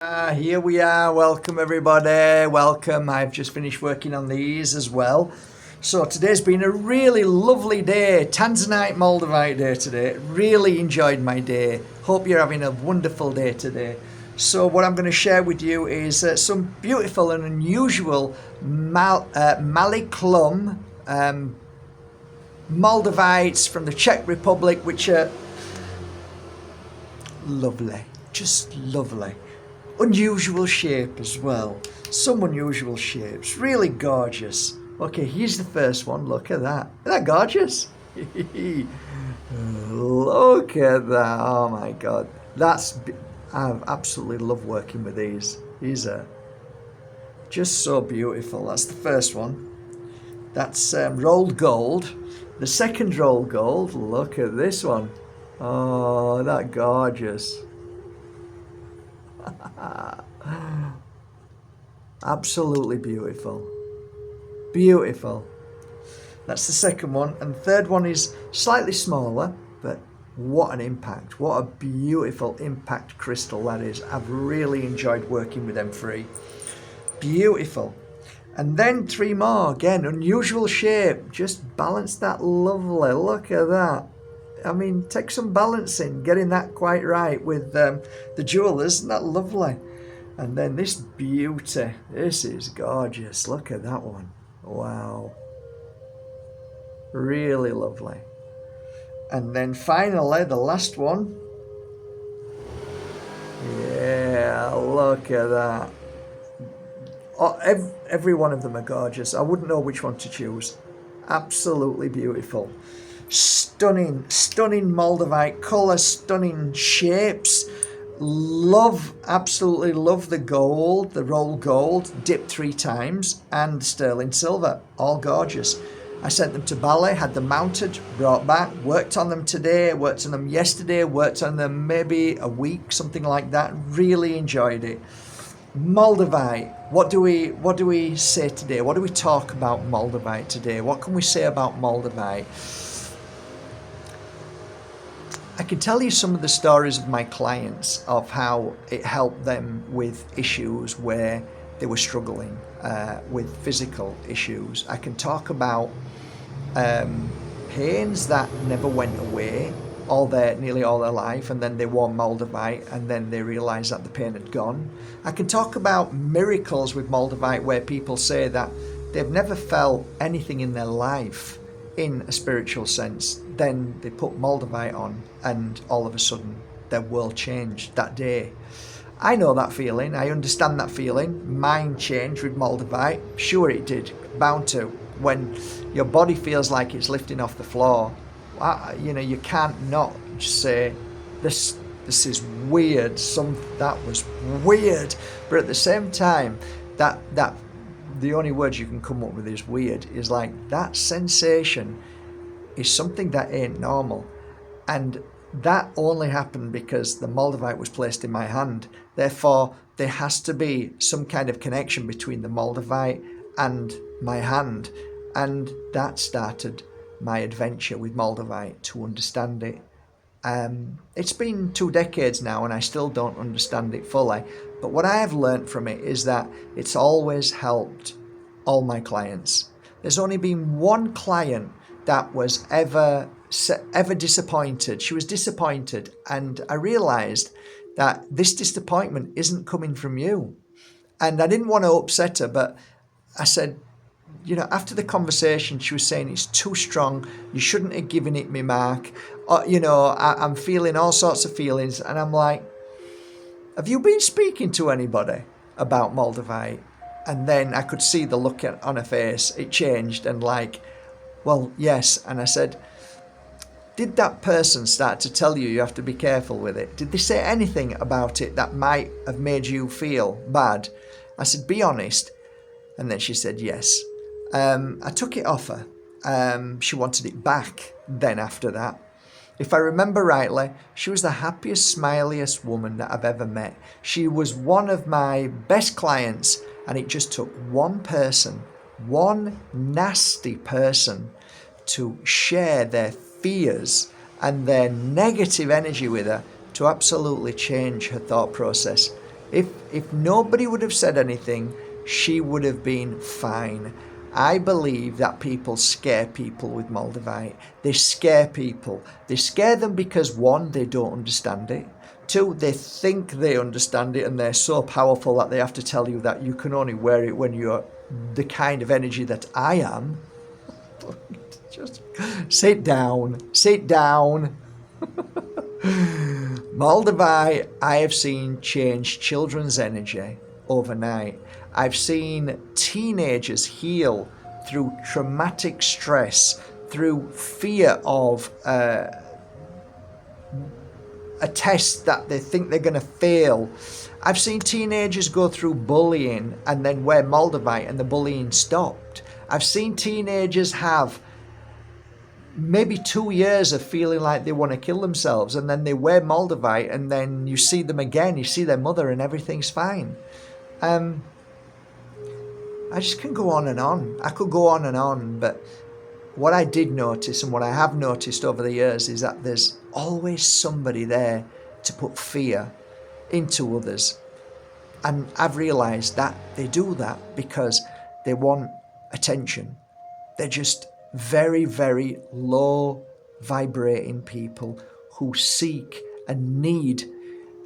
Here we are. Welcome, everybody. Welcome. I've just finished working on these as well. So today's been a really lovely day. Tanzanite Moldavite day today. Really enjoyed my day. Hope you're having a wonderful day today. So what I'm going to share with you is some beautiful and unusual Maly Chlum Moldavites from the Czech Republic, which are lovely. Just lovely. Unusual shape as well. Some unusual shapes. Really gorgeous. Okay, here's the first one. Look at that. Isn't that gorgeous? Look at that. Oh my God. I absolutely love working with these. These are just so beautiful. That's the first one. That's rolled gold. The second rolled gold. Look at this one. Oh, that gorgeous. Absolutely beautiful. Beautiful. That's the second one. And the third one is slightly smaller, but what an impact. What a beautiful impact crystal that is. I've really enjoyed working with them three. Beautiful. And then three more. Again, unusual shape. Just balance that lovely. Look at that. I mean, take some balancing, getting that quite right with the jewelers. Isn't that lovely? And then this beauty. This is gorgeous. Look at that one. Wow. Really lovely. And then finally, the last one. Yeah, look at that. Oh, every one of them are gorgeous. I wouldn't know which one to choose. Absolutely beautiful. Stunning Moldavite colour, stunning shapes. Absolutely love the gold, the rolled gold, dipped 3 times, and sterling silver. All gorgeous. I sent them to Bali, had them mounted, brought back, worked on them today, worked on them yesterday, worked on them maybe a week, something like that. Really enjoyed it. Moldavite. What do we say today? What do we talk about Moldavite today? What can we say about Moldavite? I can tell you some of the stories of my clients of how it helped them with issues where they were struggling with physical issues. I can talk about pains that never went away nearly all their life, and then they wore Moldavite and then they realized that the pain had gone. I can talk about miracles with Moldavite where people say that they've never felt anything in their life in a spiritual sense. Then they put Moldavite on and all of a sudden their world changed that day. I know that feeling. I understand that feeling. Mine changed with Moldavite. Sure it did. Bound to. When your body feels like it's lifting off the floor, you can't not just say, this is weird. That was weird. But at the same time, that the only words you can come up with is weird. Is like that sensation is something that ain't normal. And that only happened because the Moldavite was placed in my hand. Therefore, there has to be some kind of connection between the Moldavite and my hand. And that started my adventure with Moldavite to understand it. It's been 2 decades now and I still don't understand it fully. But what I have learned from it is that it's always helped all my clients. There's only been one client that was ever disappointed. She was disappointed, and I realized that this disappointment isn't coming from you. And I didn't want to upset her, but I said, after the conversation, she was saying it's too strong. You shouldn't have given it me, Mark. I'm feeling all sorts of feelings. And I'm like, have you been speaking to anybody about Moldavite? And then I could see the look on her face. It changed and well, yes. And I said, did that person start to tell you have to be careful with it? Did they say anything about it that might have made you feel bad? I said, be honest. And then she said, yes. I took it off her. She wanted it back then after that. If I remember rightly, she was the happiest, smiliest woman that I've ever met. She was one of my best clients, and it just took one person, one nasty person, to share their fears and their negative energy with her to absolutely change her thought process. If nobody would have said anything, she would have been fine. I believe that people scare people with Moldavite. They scare people. They scare them because, one, they don't understand it. Two, they think they understand it and they're so powerful that they have to tell you that you can only wear it when you're the kind of energy that I am. Just sit down. Sit down. Moldavite, I have seen change children's energy overnight. I've seen teenagers heal through traumatic stress, through fear of a test that they think they're going to fail. I've seen teenagers go through bullying and then wear Moldavite and the bullying stopped. I've seen teenagers have maybe 2 years of feeling like they want to kill themselves, and then they wear Moldavite and then you see them again, you see their mother and everything's fine. I just can go on and on. I could go on and on, but what I did notice and what I have noticed over the years is that there's always somebody there to put fear into others. And I've realised that they do that because they want attention. They're just very, very low vibrating people who seek and need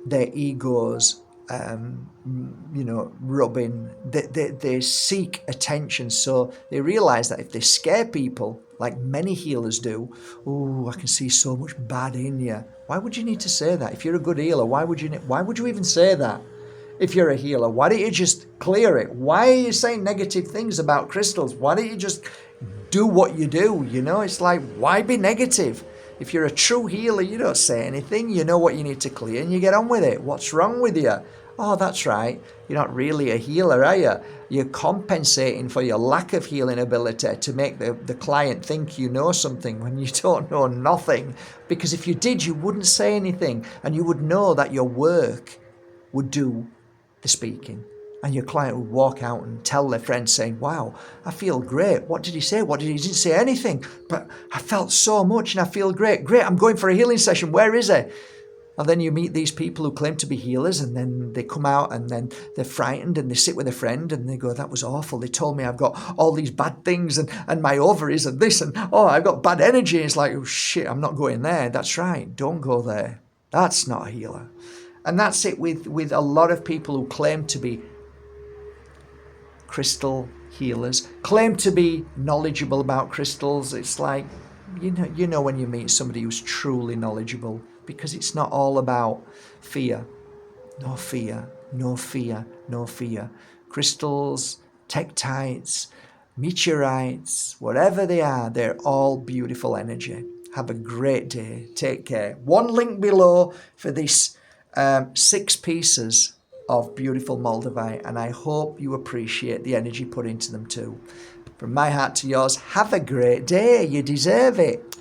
their egos rubbing. They seek attention, so they realize that if they scare people, like many healers do, oh, I can see so much bad in you. Why would you need to say that? If you're a good healer, why would you even say that? If you're a healer, why don't you just clear it? Why are you saying negative things about crystals? Why don't you just do what you do? It's like, why be negative? If you're a true healer, you don't say anything. You know what you need to clear and you get on with it. What's wrong with you? Oh, that's right. You're not really a healer, are you? You're compensating for your lack of healing ability to make the client think you know something when you don't know nothing. Because if you did, you wouldn't say anything and you would know that your work would do the speaking. And your client would walk out and tell their friends saying, wow, I feel great. What did he say? He didn't say anything, but I felt so much and I feel great. Great, I'm going for a healing session. Where is he? And then you meet these people who claim to be healers and then they come out and then they're frightened and they sit with a friend and they go, that was awful. They told me I've got all these bad things and my ovaries and this and, oh, I've got bad energy. It's like, oh shit, I'm not going there. That's right. Don't go there. That's not a healer. And that's it with a lot of people who claim to be crystal healers, claim to be knowledgeable about crystals. It's like, you know when you meet somebody who's truly knowledgeable, because it's not all about fear. No fear, no fear, no fear. Crystals, tektites, meteorites, whatever they are, they're all beautiful energy. Have a great day. Take care. One link below for this 6 pieces of beautiful Moldavite, and I hope you appreciate the energy put into them too. From my heart to yours, have a great day. You deserve it.